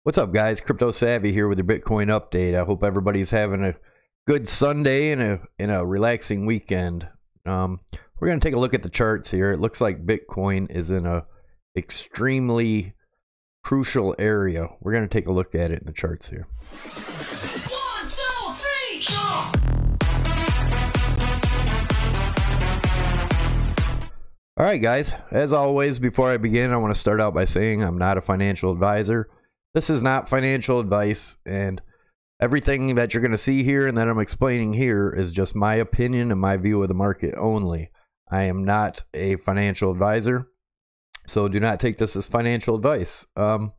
What's up, guys? Crypto Savvy here with your Bitcoin update. I hope everybody's having a good Sunday and a relaxing weekend. We're going to take a look at the charts here. It looks like Bitcoin is in a extremely crucial area. We're going to take a look at it in the charts here. 1, 2, 3, jump! All right, guys. As always, before I begin, I want to start out by saying I'm not a financial advisor. This is not financial advice, and everything that you're going to see here and that I'm explaining here is just my opinion and my view of the market only. I am not a financial advisor, so do not take this as financial advice. Anyone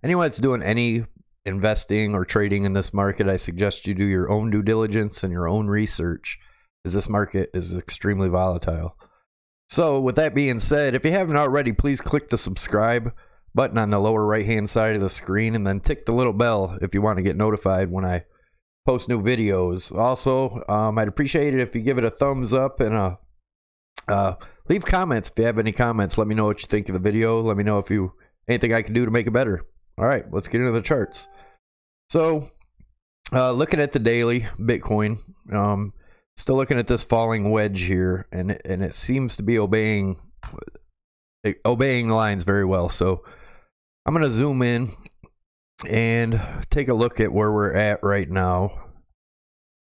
that's doing any investing or trading in this market, I suggest you do your own due diligence and your own research, as this market is extremely volatile. So with that being said, if you haven't already, please click the subscribe button on the lower right hand side of the screen and then tick the little bell if you want to get notified when I post new videos. Also, I'd appreciate it if you give it a thumbs up and leave comments. If you have any comments, let me know what you think of the video. Let me know if anything I can do to make it better. All right, let's get into the charts. So looking at the daily Bitcoin, still looking at this falling wedge here, and it seems to be obeying lines very well. So I'm going to zoom in and take a look at where we're at right now.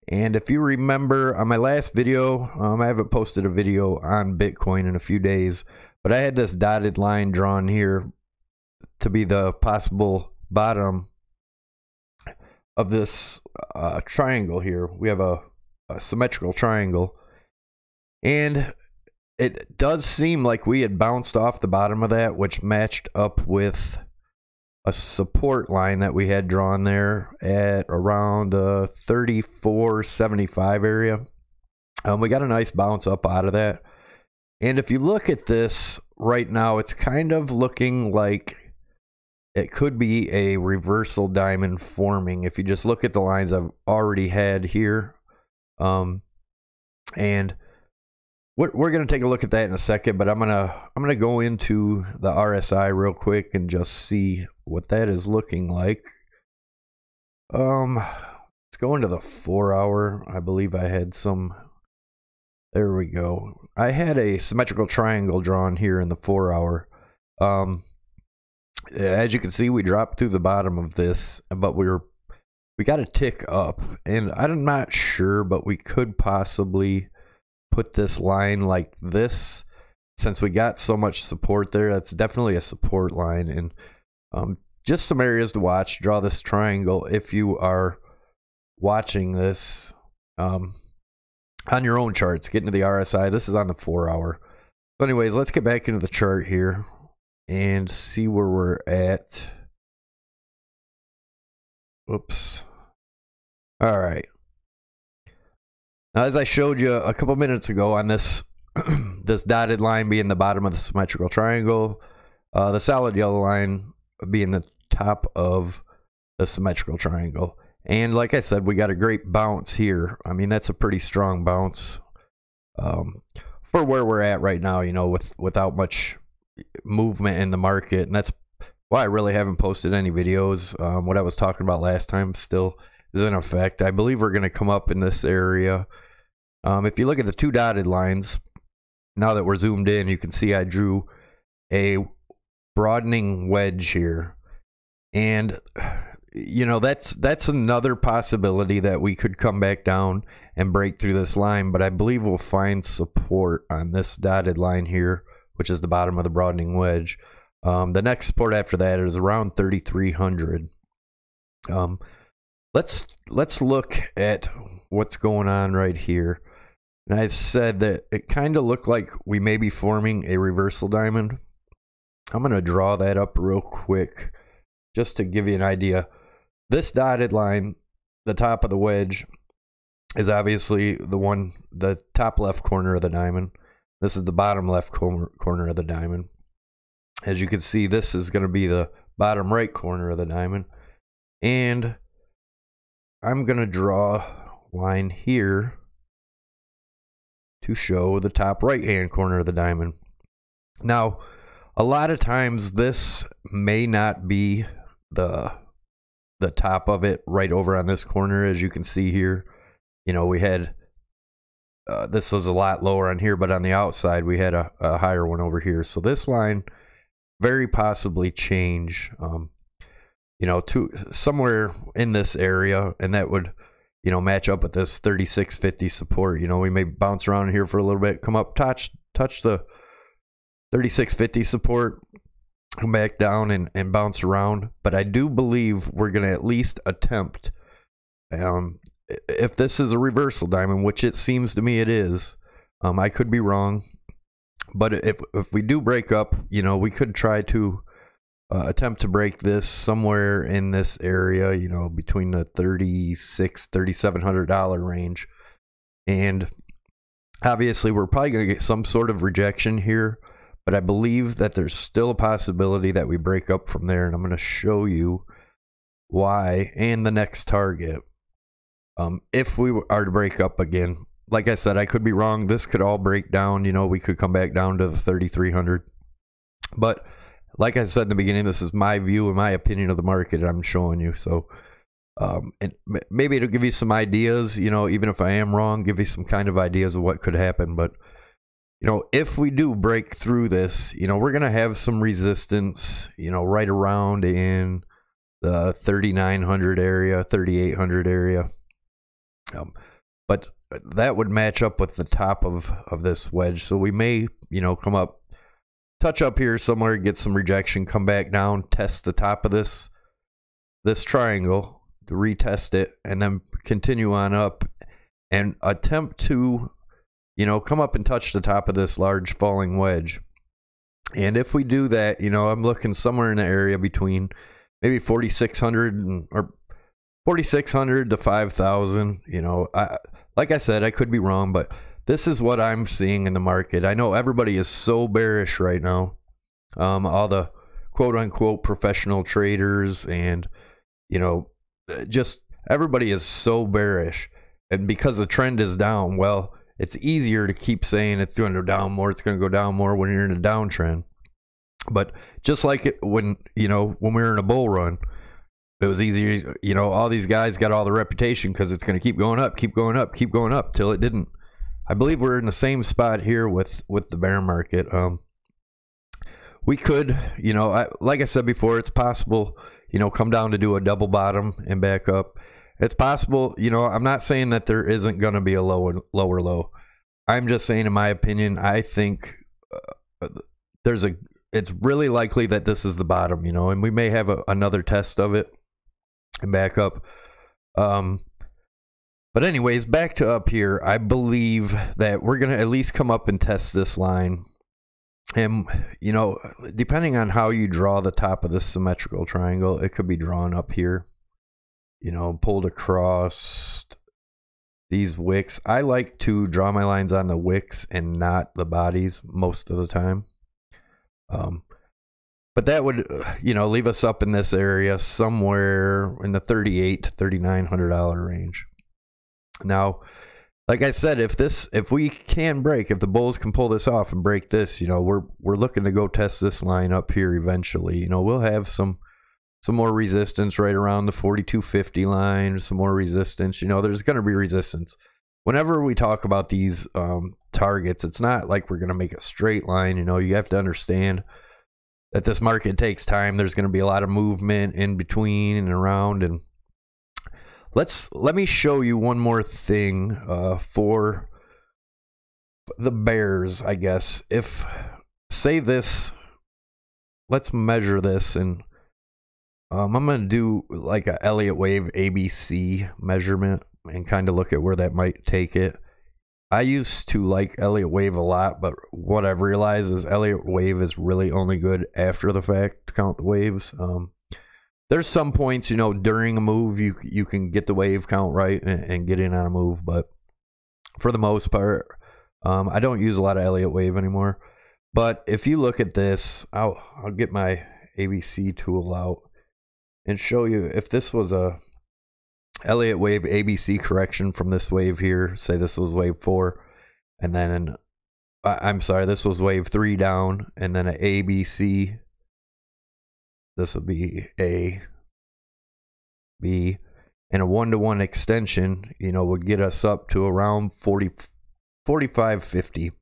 And if you remember on my last video, I haven't posted a video on Bitcoin in a few days, but I had this dotted line drawn here to be the possible bottom of this triangle here. We have a symmetrical triangle, and it does seem like we had bounced off the bottom of that, which matched up with a support line that we had drawn there at around 34.75 area. We got a nice bounce up out of that. And if you look at this right now, it's kind of looking like it could be a reversal diamond forming. If you just look at the lines I've already had here. And we're going to take a look at that in a second, but I'm gonna go into the RSI real quick and just see what that is looking like. Let's go into the 4 hour. I believe I had some. There we go. I had a symmetrical triangle drawn here in the 4 hour. As you can see, we dropped through the bottom of this, but we got a tick up, and I'm not sure, but we could possibly put this line like this, since we got so much support there. That's definitely a support line. And just some areas to watch. Draw this triangle if you are watching this on your own charts. Get into the RSI. This is on the 4 hour. So anyways, let's get back into the chart here and see where we're at. Oops. All right. Now, as I showed you a couple minutes ago on this this dotted line being the bottom of the symmetrical triangle, the solid yellow line being the top of the symmetrical triangle. And like I said, we got a great bounce here. I mean, that's a pretty strong bounce for where we're at right now, you know, without much movement in the market. And that's why I really haven't posted any videos. What I was talking about last time still is in effect. I believe we're going to come up in this area. If you look at the two dotted lines, now that we're zoomed in, you can see I drew a broadening wedge here. And, you know, that's another possibility that we could come back down and break through this line. But I believe we'll find support on this dotted line here, which is the bottom of the broadening wedge. The next support after that is around 3,300. Let's look at what's going on right here. And I said that it kind of looked like we may be forming a reversal diamond. I'm going to draw that up real quick just to give you an idea. This dotted line, the top of the wedge, is obviously the top left corner of the diamond. This is the bottom left corner of the diamond. As you can see, this is going to be the bottom right corner of the diamond. And I'm going to draw a line here to show the top right hand corner of the diamond. Now, a lot of times this may not be the the top of it right over on this corner, as you can see here. You know, we had this was a lot lower on here, but on the outside we had a higher one over here. So this line very possibly change, you know, to somewhere in this area, and that would, you know, match up with this 3650 support. You know, we may bounce around here for a little bit, come up, touch the 3650 support, come back down and bounce around. But I do believe we're going to at least attempt, if this is a reversal diamond, which it seems to me it is. I could be wrong, but if we do break up, you know, we could try to attempt to break this somewhere in this area, you know, between the $3,700 range. And obviously we're probably going to get some sort of rejection here, but I believe that there's still a possibility that we break up from there, and I'm going to show you why and the next target. If we are to break up again, like I said, I could be wrong. This could all break down. You know, we could come back down to the 3,300. But like I said in the beginning, this is my view and my opinion of the market I'm showing you. So and maybe it'll give you some ideas, you know, even if I am wrong, give you some kind of ideas of what could happen. But, you know, if we do break through this, you know, we're going to have some resistance, you know, right around in the 3,900 area, 3,800 area. But that would match up with the top of this wedge. So we may, you know, come up, touch up here somewhere, get some rejection, come back down, test the top of this triangle, to retest it, and then continue on up and attempt to, you know, come up and touch the top of this large falling wedge. And if we do that, you know, I'm looking somewhere in the area between maybe 4,600 or 4,600 to 5,000. You know, like I said, I could be wrong, but this is what I'm seeing in the market. I know everybody is so bearish right now. All the quote unquote professional traders and, you know, just everybody is so bearish. And because the trend is down, well, it's easier to keep saying it's going to go down more. It's going to go down more when you're in a downtrend. But just like it when, you know, when we were in a bull run, it was easier. You know, all these guys got all the reputation because it's going to keep going up, keep going up, keep going up till it didn't. I believe we're in the same spot here with the bear market. We could, you know, like I said before, it's possible, you know, come down to do a double bottom and back up. It's possible, you know, I'm not saying that there isn't going to be a lower low. I'm just saying, in my opinion, I think it's really likely that this is the bottom, you know, and we may have another test of it and back up. But anyways, back to up here, I believe that we're going to at least come up and test this line. And, you know, depending on how you draw the top of this symmetrical triangle, it could be drawn up here, you know, pulled across these wicks. I like to draw my lines on the wicks and not the bodies most of the time. But that would, you know, leave us up in this area somewhere in the $3,800 to $3,900 range. Now, like I said, if we can break, if the bulls can pull this off and break this, you know, we're looking to go test this line up here eventually. You know, we'll have some more resistance right around the 4250 line, some more resistance. You know, there's going to be resistance. Whenever we talk about these targets, it's not like we're going to make a straight line. You know, you have to understand that this market takes time. There's going to be a lot of movement in between and around. And let me show you one more thing for the bears, I guess. If, say this, let's measure this, and I'm going to do like a Elliott Wave ABC measurement and kind of look at where that might take it. I used to like Elliott Wave a lot, but what I've realized is Elliott Wave is really only good after the fact to count the waves. There's some points, you know, during a move you can get the wave count right and get in on a move, but for the most part, I don't use a lot of Elliott Wave anymore. But if you look at this, I'll get my ABC tool out and show you if this was a Elliott Wave ABC correction from this wave here. Say this was wave 4, and then I'm sorry, this was wave 3 down, and then an ABC. This would be A. be, and a 1-to-1 extension, you know, would get us up to around 45.50.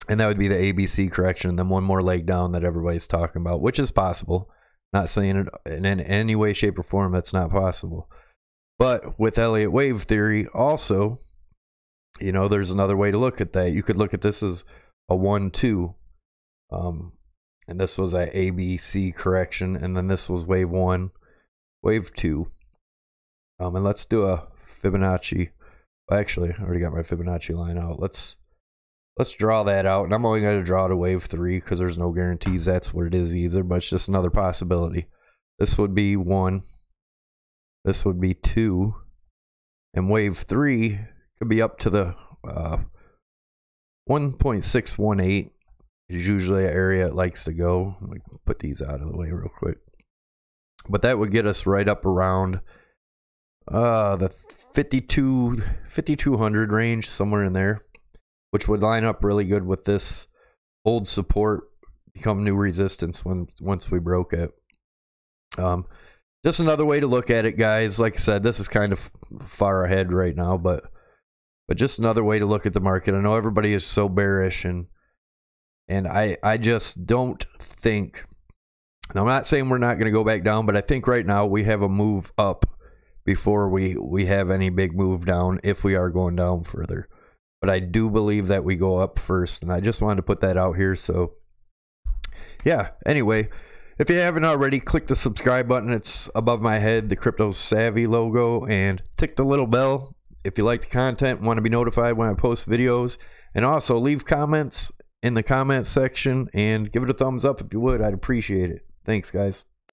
And that would be the ABC correction, and then one more leg down that everybody's talking about, which is possible. Not saying it in any way, shape, or form that's not possible. But with Elliott wave theory, also, you know, there's another way to look at that. You could look at this as a 1-2. And this was a ABC correction, and then this was wave 1, wave 2. And let's do a Fibonacci. Well, actually, I already got my Fibonacci line out. Let's draw that out, and I'm only going to draw to wave 3 because there's no guarantees that's what it is either, but it's just another possibility. This would be 1. This would be 2. And wave 3 could be up to the 1.618 is usually an area it likes to go. Let me put these out of the way real quick. But that would get us right up around the 5200 range, somewhere in there, which would line up really good with this old support become new resistance once we broke it. Just another way to look at it, guys. Like I said, this is kind of far ahead right now, but just another way to look at the market. I know everybody is so bearish, and I just don't think, and I'm not saying we're not going to go back down, but I think right now we have a move up before we have any big move down, if we are going down further. But I do believe that we go up first, and I just wanted to put that out here. So yeah, anyway, if you haven't already, click the subscribe button. It's above my head, the Crypto Savvy logo, and tick the little bell if you like the content, want to be notified when I post videos. And also leave comments in the comment section and give it a thumbs up if you would. I'd appreciate it. Thanks, guys.